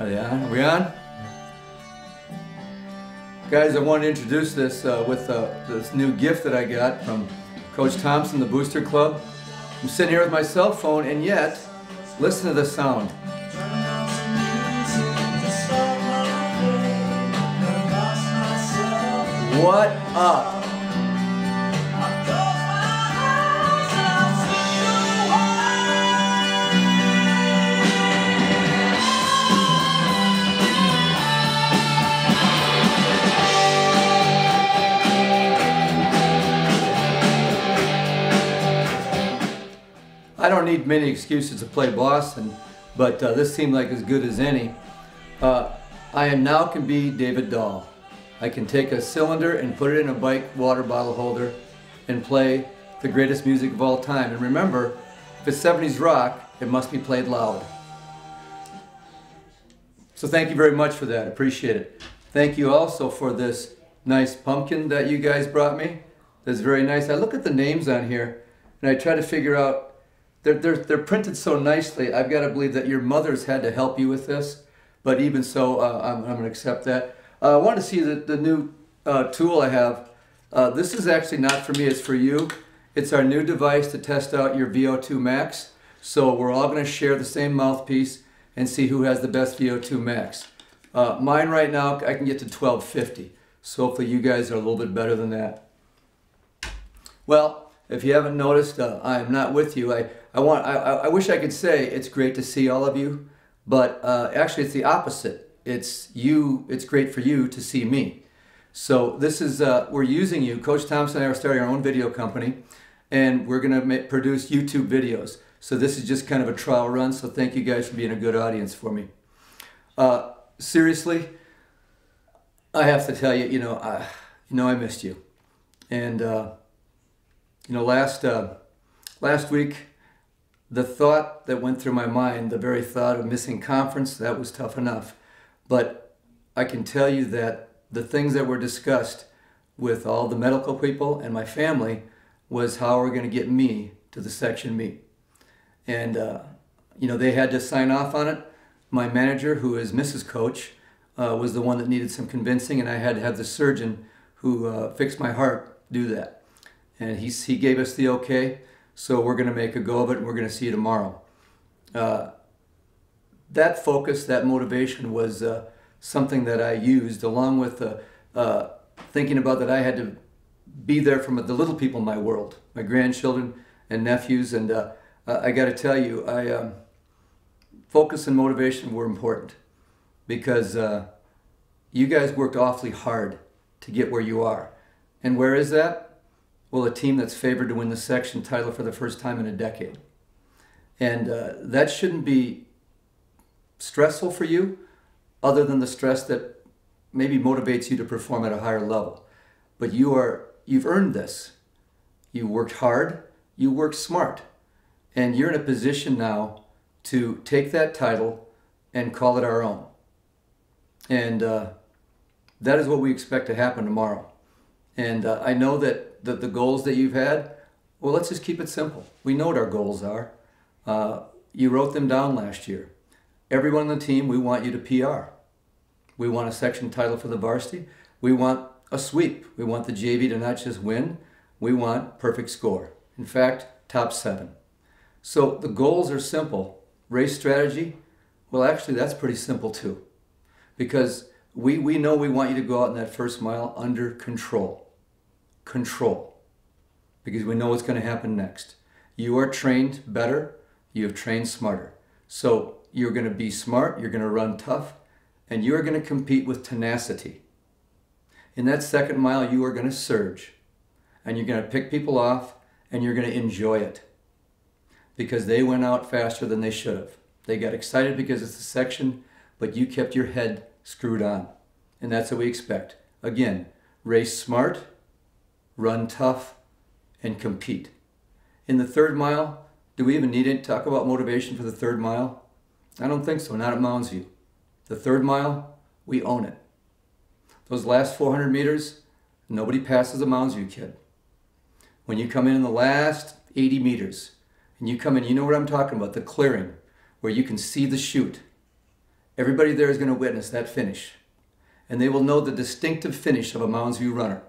Are they on? Are we on? Guys, I want to introduce this with this new gift that I got from Coach Thompson, the Booster Club. I'm sitting here with my cell phone, and yet, listen to the sound. What up? I don't need many excuses to play Boston, but this seemed like as good as any. I now can be David Dahl. I can take a cylinder and put it in a bike water bottle holder and play the greatest music of all time. And remember, if it's 70s rock, it must be played loud. So thank you very much for that. Appreciate it. Thank you also for this nice pumpkin that you guys brought me. That's very nice. I look at the names on here and I try to figure out, they're printed so nicely. I've got to believe that your mothers had to help you with this, but even so, I'm going to accept that. I want to see the new tool I have. This is actually not for me, it's for you. It's our new device to test out your VO2 max. So we're all going to share the same mouthpiece and see who has the best VO2 max. Mine right now, I can get to 1250. So hopefully you guys are a little bit better than that. Well, if you haven't noticed, I am not with you. I wish I could say it's great to see all of you, but actually it's the opposite. It's great for you to see me. So this is, we're using you. Coach Thompson and I are starting our own video company, and we're going to produce YouTube videos. So this is just kind of a trial run, so thank you guys for being a good audience for me. Seriously, I have to tell you, I missed you. And last week, the thought that went through my mind, the very thought of missing conference, that was tough enough. But I can tell you that the things that were discussed with all the medical people and my family was how we're going to get me to the section meet. And, they had to sign off on it. My manager, who is Mrs. Coach, was the one that needed some convincing, and I had to have the surgeon who fixed my heart do that. And he gave us the okay, so we're going to make a go of it, and we're going to see you tomorrow. That focus, that motivation was something that I used, along with thinking about that I had to be there for the little people in my world, my grandchildren and nephews. And I got to tell you, focus and motivation were important because you guys worked awfully hard to get where you are. And where is that? Well, a team that's favored to win the section title for the first time in a decade. And that shouldn't be stressful for you, other than the stress that maybe motivates you to perform at a higher level. But you've earned this. You worked hard, you worked smart, and you're in a position now to take that title and call it our own. And that is what we expect to happen tomorrow. And I know that the goals that you've had, well, let's just keep it simple. We know what our goals are. You wrote them down last year. Everyone on the team, we want you to PR. We want a section title for the varsity. We want a sweep. We want the JV to not just win, we want perfect score. In fact, top 7. So the goals are simple. Race strategy, well, actually that's pretty simple too. Because we know we want you to go out in that first mile under control. Control. Because we know what's going to happen next. You are trained better, you have trained smarter. So you're going to be smart, you're going to run tough, and you're going to compete with tenacity. In that second mile, you are going to surge, and you're going to pick people off, and you're going to enjoy it. Because they went out faster than they should have. They got excited because it's a section, but you kept your head screwed on. And that's what we expect. Again, race smart, run tough, and compete. In the third mile, do we even need to talk about motivation for the third mile? I don't think so, not at Mounds View. The third mile, we own it. Those last 400 meters, nobody passes a Mounds View kid. When you come in the last 80 meters, and you come in, you know what I'm talking about, the clearing, where you can see the chute. Everybody there is going to witness that finish. And they will know the distinctive finish of a Mounds View runner.